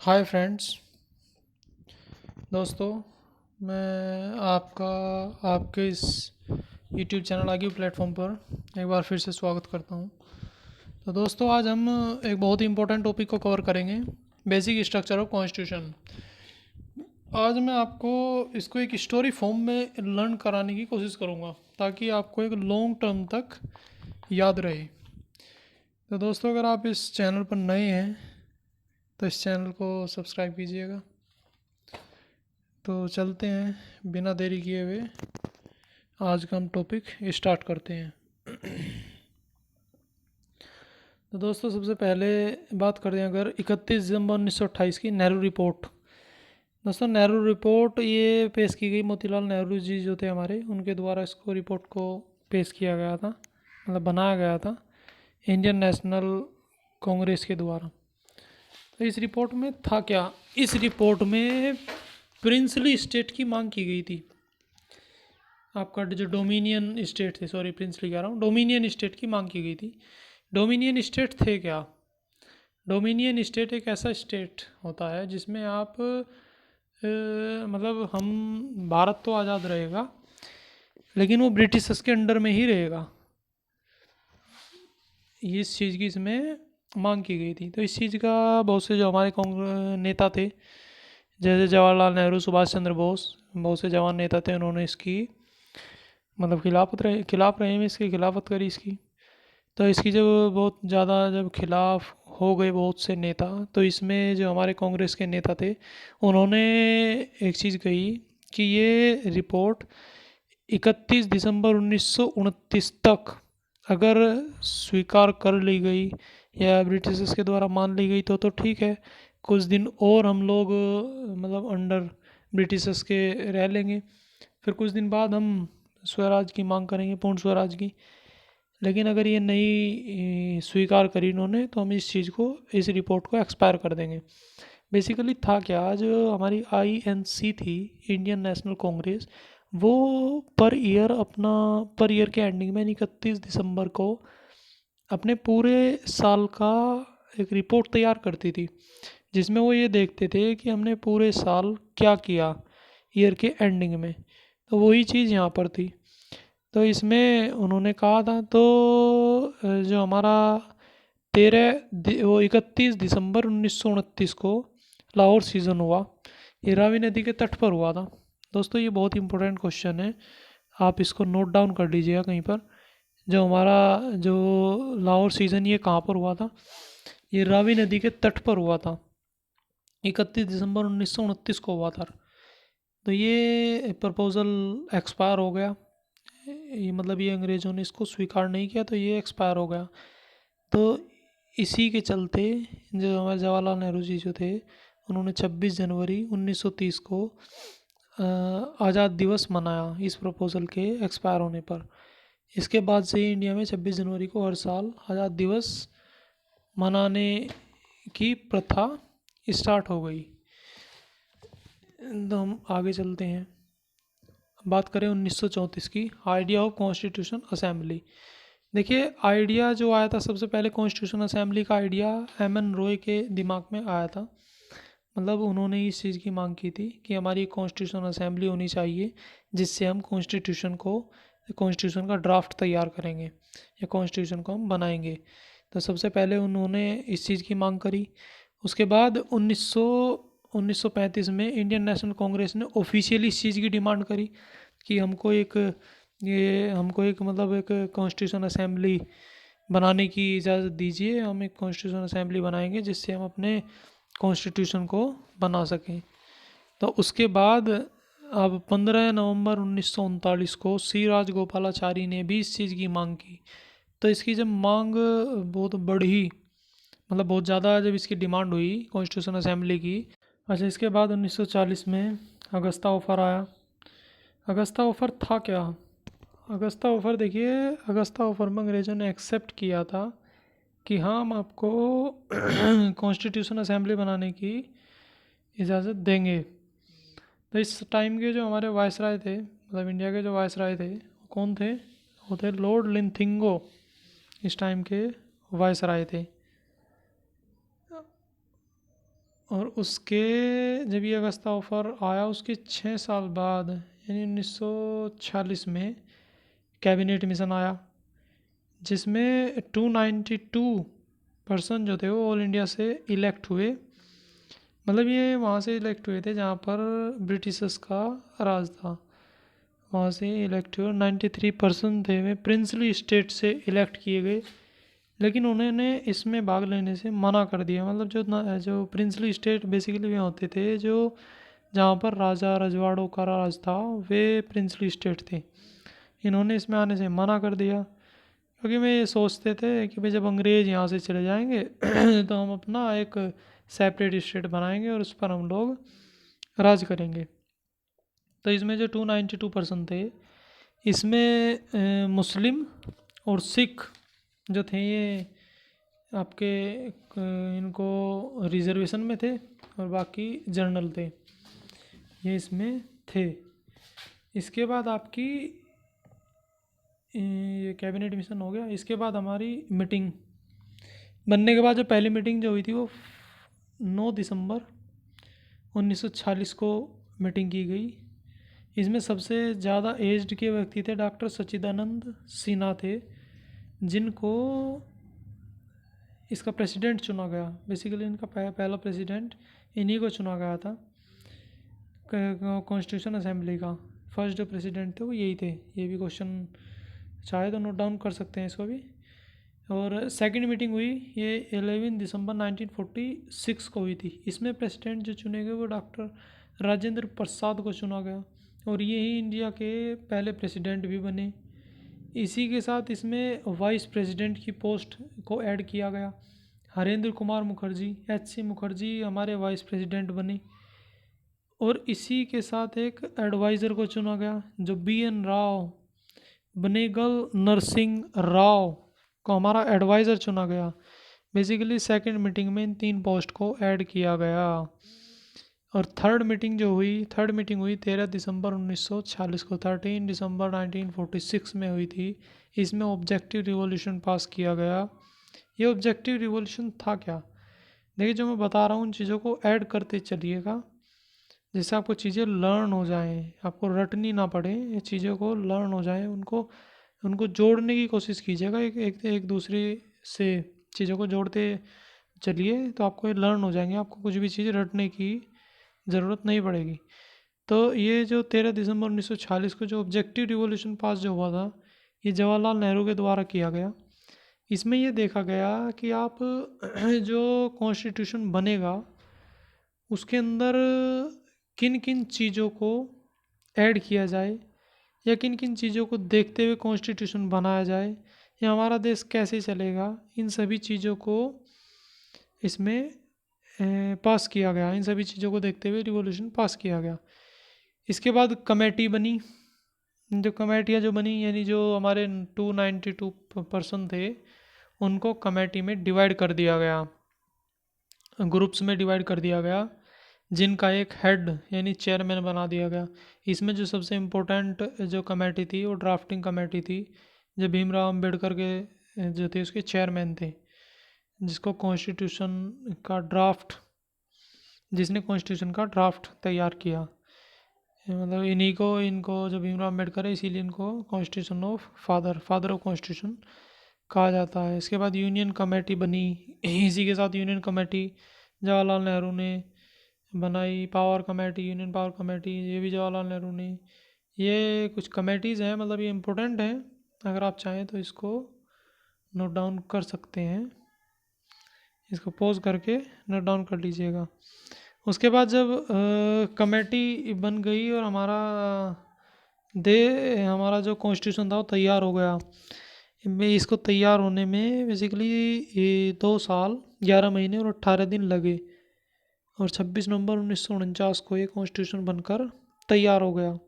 Hi friends. दोस्तों, मैं आपके इस यूट्यूब चैनल आगे प्लेटफॉर्म पर एक बार फिर से स्वागत करता हूं। तो दोस्तों, आज हम एक बहुत ही इंपॉर्टेंट टॉपिक को कवर करेंगे, बेसिक स्ट्रक्चर ऑफ कॉन्स्टिट्यूशन। आज मैं आपको इसको एक स्टोरी फॉर्म में लर्न कराने की कोशिश करूंगा ताकि आपको एक लॉन्ग टर्म तक याद रहे। तो दोस्तों, अगर आप इस चैनल पर नए हैं तो इस चैनल को सब्सक्राइब कीजिएगा। तो चलते हैं बिना देरी किए हुए, आज का हम टॉपिक स्टार्ट करते हैं। तो दोस्तों, सबसे पहले बात करते हैं अगर 31 दिसंबर 1928 की नेहरू रिपोर्ट। दोस्तों, नेहरू रिपोर्ट ये पेश की गई मोतीलाल नेहरू जी जो थे हमारे, उनके द्वारा इसको रिपोर्ट को पेश किया गया था, मतलब बनाया गया था इंडियन नेशनल कांग्रेस के द्वारा। तो इस रिपोर्ट में था क्या? इस रिपोर्ट में प्रिंसली स्टेट की मांग की गई थी। आपका जो डोमिनियन स्टेट थे, सॉरी प्रिंसली कह रहा हूँ, डोमिनियन स्टेट की मांग की गई थी। डोमिनियन स्टेट थे क्या? डोमिनियन स्टेट एक ऐसा स्टेट होता है जिसमें आप मतलब हम भारत तो आज़ाद रहेगा लेकिन वो ब्रिटिशर्स के अंडर में ही रहेगा। इस चीज़ की इसमें मांग की गई थी। तो इस चीज़ का बहुत से जो हमारे कांग्रेस नेता थे, जैसे जवाहरलाल नेहरू, सुभाष चंद्र बोस, बहुत से जवान नेता थे, उन्होंने इसकी मतलब खिलाफ रहे में इसकी खिलाफत करी इसकी। तो इसकी जब बहुत ज़्यादा जब खिलाफ हो गए बहुत से नेता, तो इसमें जो हमारे कांग्रेस के नेता थे उन्होंने एक चीज़ कही कि ये रिपोर्ट 31 दिसंबर 1929 तक अगर स्वीकार कर ली गई या ब्रिटिशर्स के द्वारा मान ली गई तो ठीक है। कुछ दिन और हम लोग मतलब अंडर ब्रिटिशर्स के रह लेंगे, फिर कुछ दिन बाद हम स्वराज की मांग करेंगे, पूर्ण स्वराज की। लेकिन अगर ये नहीं स्वीकार करी इन्होंने तो हम इस चीज़ को, इस रिपोर्ट को एक्सपायर कर देंगे। बेसिकली था क्या, जो हमारी आईएनसी थी, इंडियन नेशनल कांग्रेस, वो पर ईयर के एंडिंग में 31 दिसंबर को अपने पूरे साल का एक रिपोर्ट तैयार करती थी, जिसमें वो ये देखते थे कि हमने पूरे साल क्या किया ईयर के एंडिंग में। तो वही चीज़ यहाँ पर थी। तो इसमें उन्होंने कहा था, तो जो हमारा वो 31 दिसंबर 1929 को लाहौर सीज़न हुआ, ये रावी नदी के तट पर हुआ था। दोस्तों, ये बहुत इंपॉर्टेंट क्वेश्चन है, आप इसको नोट डाउन कर लीजिएगा कहीं पर। जो हमारा जो लाहौर सीज़न ये कहाँ पर हुआ था? ये रावी नदी के तट पर हुआ था, 31 दिसंबर 1929 को हुआ था। तो ये प्रपोज़ल एक्सपायर हो गया, ये मतलब ये अंग्रेज़ों ने इसको स्वीकार नहीं किया, तो ये एक्सपायर हो गया। तो इसी के चलते जो हमारे जवाहरलाल नेहरू जी जो थे, उन्होंने 26 जनवरी 1930 को आज़ाद दिवस मनाया इस प्रपोज़ल के एक्सपायर होने पर। इसके बाद से ही इंडिया में 26 जनवरी को हर साल आज़ाद दिवस मनाने की प्रथा स्टार्ट हो गई। तो हम आगे चलते हैं, बात करें 1934 की, आइडिया ऑफ कॉन्स्टिट्यूशन असेंबली। देखिए, आइडिया जो आया था सबसे पहले कॉन्स्टिट्यूशन असेंबली का आइडिया एम एन रॉय के दिमाग में आया था। मतलब उन्होंने इस चीज़ की मांग की थी कि हमारी कॉन्स्टिट्यूशन असेंबली होनी चाहिए जिससे हम कॉन्स्टिट्यूशन का ड्राफ्ट तैयार करेंगे या कॉन्स्टिट्यूशन को हम बनाएंगे। तो सबसे पहले उन्होंने इस चीज़ की मांग करी। उसके बाद 1935 में इंडियन नेशनल कांग्रेस ने ऑफिशियली इस चीज़ की डिमांड करी कि हमको एक मतलब एक कॉन्स्टिट्यूशन असेंबली बनाने की इजाज़त दीजिए, हम एक कॉन्स्टिट्यूशन असेंबली बनाएंगे जिससे हम अपने कॉन्स्टिट्यूशन को बना सकें। तो उसके बाद अब 15 नवंबर 1939 को सी राजगोपालाचारी ने भी इस चीज़ की मांग की। तो इसकी जब मांग बहुत बढ़ी, मतलब बहुत ज़्यादा जब इसकी डिमांड हुई कॉन्स्टिट्यूशन असेंबली की। अच्छा, इसके बाद 1940 में अगस्ता ऑफर आया। अगस्ता ऑफर था क्या? अगस्ता ऑफर, देखिए, अगस्ता ऑफर में अंग्रेज़ों ने एक्सेप्ट किया था कि हाँ, हम आपको कॉन्स्टिट्यूशन असेंबली बनाने की इजाज़त देंगे। तो इस टाइम के जो हमारे वायसराय थे, मतलब इंडिया के जो वायसराय थे, वो कौन थे? वो थे लॉर्ड लिंथिंगो, इस टाइम के वायसराय थे। और उसके जब ये अगस्ता ऑफर आया उसके 6 साल बाद यानी 1946 में कैबिनेट मिशन आया, जिसमें 292 पर्सन जो थे वो ऑल इंडिया से इलेक्ट हुए। मतलब ये वहाँ से इलेक्ट हुए थे जहाँ पर ब्रिटिशर्स का राज था, वहाँ से इलेक्ट हुए। 93% थे वे प्रिंसली स्टेट से इलेक्ट किए गए, लेकिन उन्होंने इसमें भाग लेने से मना कर दिया। मतलब जो प्रिंसली स्टेट बेसिकली वे होते थे जो जहाँ पर राजा रजवाड़ों का राज था, वे प्रिंसली स्टेट थे। इन्होंने इसमें आने से मना कर दिया, क्योंकि वे ये सोचते थे कि भाई जब अंग्रेज़ यहाँ से चले जाएंगे तो हम अपना एक सेपरेट स्टेट बनाएंगे और उस पर हम लोग राज करेंगे। तो इसमें जो 292% थे, इसमें मुस्लिम और सिख जो थे ये आपके इनको रिजर्वेशन में थे, और बाकी जनरल थे, ये इसमें थे। इसके बाद आपकी ये कैबिनेट मिशन हो गया। इसके बाद हमारी मीटिंग बनने के बाद जो पहली मीटिंग जो हुई थी वो 9 दिसंबर 1946 को मीटिंग की गई। इसमें सबसे ज़्यादा एज्ड के व्यक्ति थे डॉक्टर सच्चिदानंद सिन्हा थे, जिनको इसका प्रेसिडेंट चुना गया। बेसिकली इनका पहला प्रेसिडेंट इन्हीं को चुना गया था कॉन्स्टिट्यूशन असेंबली का। फर्स्ट जो प्रेसिडेंट थे वो यही थे। ये भी क्वेश्चन चाहे तो नोट डाउन कर सकते हैं इसको भी। और सेकंड मीटिंग हुई ये 11 दिसंबर 1946 को हुई थी। इसमें प्रेसिडेंट जो चुने गए वो डॉक्टर राजेंद्र प्रसाद को चुना गया, और ये ही इंडिया के पहले प्रेसिडेंट भी बने। इसी के साथ इसमें वाइस प्रेसिडेंट की पोस्ट को ऐड किया गया। हरेंद्र कुमार मुखर्जी, HC मुखर्जी हमारे वाइस प्रेसिडेंट बने। और इसी के साथ एक एडवाइज़र को चुना गया जो BN राव, बनेगल नरसिंह राव को हमारा एडवाइज़र चुना गया। बेसिकली सेकंड मीटिंग में इन 3 पोस्ट को ऐड किया गया। और थर्ड मीटिंग हुई 13 दिसंबर 1946 को। 13 दिसंबर 1946 में हुई थी। इसमें ऑब्जेक्टिव रिवॉल्यूशन पास किया गया। ये ऑब्जेक्टिव रिवॉल्यूशन था क्या? देखिए, जो मैं बता रहा हूँ उन चीज़ों को ऐड करते चलिएगा, जिससे आपको चीज़ें लर्न हो जाएं, आपको रटनी ना पड़े, ये चीज़ों को लर्न हो जाएं। उनको जोड़ने की कोशिश कीजिएगा, एक दूसरे से चीज़ों को जोड़ते चलिए तो आपको ये लर्न हो जाएंगे। आपको कुछ भी चीज़ रटने की ज़रूरत नहीं पड़ेगी। तो ये जो 13 दिसंबर 1946 को जो ऑब्जेक्टिव रिवॉल्यूशन पास जो हुआ था, ये जवाहरलाल नेहरू के द्वारा किया गया। इसमें ये देखा गया कि आप जो कॉन्स्टिट्यूशन बनेगा उसके अंदर किन किन चीज़ों को ऐड किया जाए, या किन किन चीज़ों को देखते हुए कॉन्स्टिट्यूशन बनाया जाए, या हमारा देश कैसे चलेगा, इन सभी चीज़ों को इसमें पास किया गया। इन सभी चीज़ों को देखते हुए रिवॉल्यूशन पास किया गया। इसके बाद कमेटी बनी। जो कमेटियाँ जो बनी यानी जो हमारे 292 थे उनको कमेटी में डिवाइड कर दिया गया, ग्रुप्स में डिवाइड कर दिया गया, जिनका एक हेड यानी चेयरमैन बना दिया गया। इसमें जो सबसे इम्पोर्टेंट जो कमेटी थी वो ड्राफ्टिंग कमेटी थी, जो भीमराव अम्बेडकर के जो थे उसके चेयरमैन थे, जिसने कॉन्स्टिट्यूशन का ड्राफ्ट तैयार किया। मतलब इनको जो भीमराव अम्बेडकर है इसीलिए इनको constitution of father of constitution कहा जाता है। इसके बाद यूनियन कमेटी बनी। इसी के साथ यूनियन कमेटी जवाहरलाल नेहरू ने बनाई। Power committee, union power committee, ये भी जवाहरलाल नेहरू ने। ये कुछ कमेटीज़ हैं, मतलब ये इम्पोर्टेंट हैं, अगर आप चाहें तो इसको नोट डाउन कर सकते हैं। इसको पॉज करके नोट डाउन कर लीजिएगा। उसके बाद जब कमेटी बन गई और हमारा जो कॉन्स्टिट्यूशन था वो तैयार हो गया। इसको तैयार होने में बेसिकली 2 साल 11 महीने और 18 दिन लगे, और 26 नवंबर 1949 को ये कॉन्स्टिट्यूशन बनकर तैयार हो गया।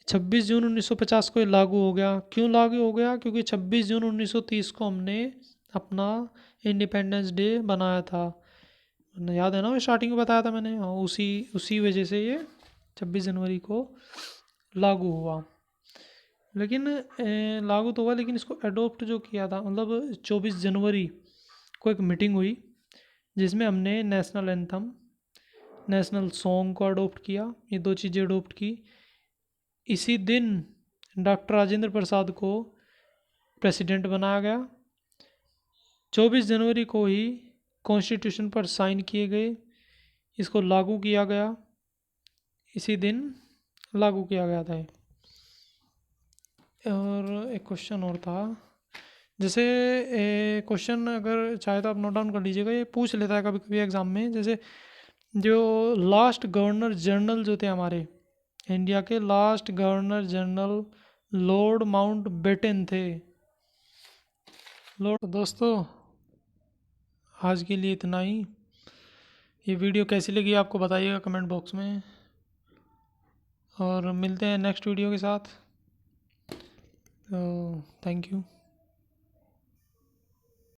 26 जून 1950 को ये लागू हो गया। क्यों लागू हो गया? क्योंकि 26 जून 1930 को हमने अपना इंडिपेंडेंस डे बनाया था। याद है ना, स्टार्टिंग में बताया था मैंने। हाँ, उसी वजह से ये 26 जनवरी को लागू हुआ। लेकिन लागू तो हुआ, लेकिन इसको अडोप्ट जो किया था, मतलब 24 जनवरी को एक मीटिंग हुई जिसमें हमने नेशनल एंथम, नेशनल सॉन्ग को अडोप्ट किया, ये 2 चीज़ें अडोप्ट की। इसी दिन डॉक्टर राजेंद्र प्रसाद को प्रेसिडेंट बनाया गया। 24 जनवरी को ही कॉन्स्टिट्यूशन पर साइन किए गए, इसको लागू किया गया, इसी दिन लागू किया गया था। और एक क्वेश्चन और था, जैसे क्वेश्चन अगर चाहे तो आप नोट डाउन कर लीजिएगा, ये पूछ लेता है कभी कभी एग्ज़ाम में। जैसे जो लास्ट गवर्नर जनरल जो थे हमारे इंडिया के, last governor general Lord Mountbatten थे। लॉर्ड, दोस्तों आज के लिए इतना ही। ये वीडियो कैसी लगी आपको बताइएगा कमेंट बॉक्स में, और मिलते हैं नेक्स्ट वीडियो के साथ। तो थैंक यू।